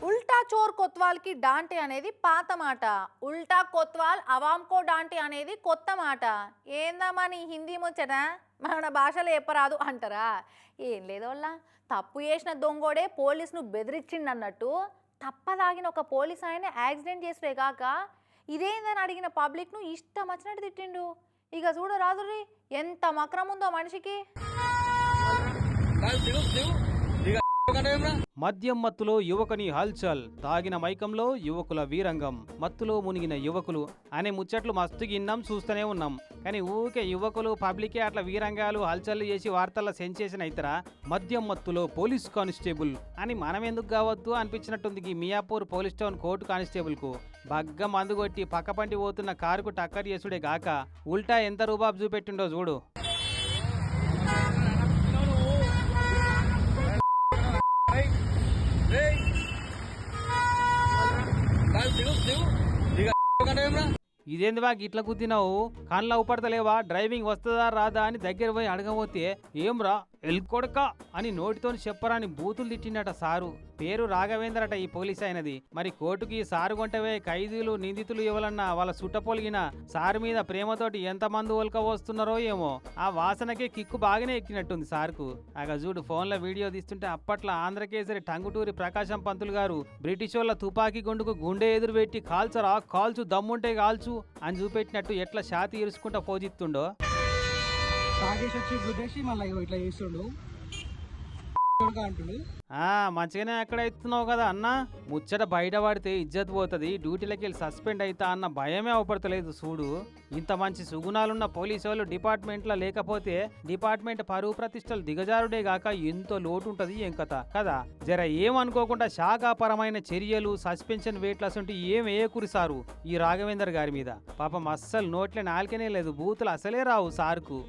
ఉల్టా చోర్ కొత్వాల్కి డాంటే అనేది పాత మాట, ఉల్టా కొత్వాల్ అవామ్కో డాంటే అనేది కొత్త మాట. ఏందమ్మా నీ హిందీ ముచ్చట, మన భాషలో చెప్పరాదు అంటారా? ఏం లేదు వాళ్ళ తప్పు చేసిన దొంగోడే పోలీసును బెదిరించిండన్నట్టు తప్పదాగిన ఒక పోలీస్ ఆయన యాక్సిడెంట్ చేసుడే కాక ఇదేందని అడిగిన పబ్లిక్ను ఇష్టం వచ్చినట్టు తిట్టిండు. ఇక చూడరాదురి ఎంత మక్రం ఉందో మనిషికి. మద్యం మత్తులో యువకుని హల్చల్, తాగిన మైకంలో యువకుల వీరంగం, మత్తులో మునిగిన యువకులు అనే ముచ్చట్లు మస్తు గిన్నాం చూస్తూనే ఉన్నాం. కానీ ఊకే యువకులు పబ్లికే అట్లా వీరంగాలు హల్చల్ చేసి వార్తల్లో సెన్సేషన్ అవుతారా? మద్యం మత్తులో పోలీస్ కానిస్టేబుల్ అని మనం ఎందుకు కావద్దు అనిపించినట్టుంది ఈ Miyapur police town court constable కు. బగ్గ మందు కొట్టి పక్కపంటి పోతున్న కారుకు టక్కర్ చేసుడే గాక ఉల్టా ఎంత రూబాబు చూపెట్టిండో చూడు. ఇదేంది బా గిట్ల గుద్దినావు, కళ్ళ ఊపడతలేవా, డ్రైవింగ్ వస్తుందా రాదా అని దగ్గర పోయి అడగబోతే ఏం రా ఎల్కొడక అని నోటితో చెప్పరాని బూతులు తిట్టిండట సారు. పేరు రాఘవేంద్రట ఈ పోలీస్ అయినది. మరి కోర్టుకి సారు కొంటవే ఖైదీలు నిందితులు ఇవ్వాలన్నా వాళ్ళ సుట్టపోలిగిన సారు మీద ప్రేమతోటి ఎంతమంది ఒలక వస్తున్నారో ఏమో, ఆ వాసనకే కిక్కు బాగానే ఎక్కినట్టుంది సార్కు. అగ చూడు ఫోన్లో వీడియో తీస్తుంటే అప్పట్లో ఆంధ్రకేసరి టంగుటూరి ప్రకాశం పంతులు గారు బ్రిటిష్ వాళ్ళ తుపాకీ గుండుకు గుండె ఎదురు పెట్టి కాల్చరా కాల్చు దమ్ముంటే కాల్చు అని చూపెట్టినట్టు ఎట్లా షాతి ఇరుచుకుంటా పోజిత్తుండో. మంచిగానే ఎక్కడ ఎత్తున్నావు కదా అన్న, ముచ్చట బయట పడితే ఇజ్జత్ పోతుంది, డ్యూటీలకి వెళ్ళి సస్పెండ్ అవుతా అన్న భయమే అవపడతలేదు చూడు. ఇంత మంచి సుగుణాలున్న పోలీసు వాళ్ళు డిపార్ట్మెంట్లో లేకపోతే డిపార్ట్మెంట్ పరువు ప్రతిష్టలు దిగజారుడే గాక ఎంతో లోటు ఉంటది ఏం కథ కదా. జర ఏమనుకోకుండా శాఖాపరమైన చర్యలు సస్పెన్షన్ వేట్లస్ ఉంటే ఏం ఏకురిసారు ఈ రాఘవేందర్ గారి మీద. పాపం అస్సలు నోట్లే నాలుకనే లేదు, బూతులు అసలే రావు సార్కు.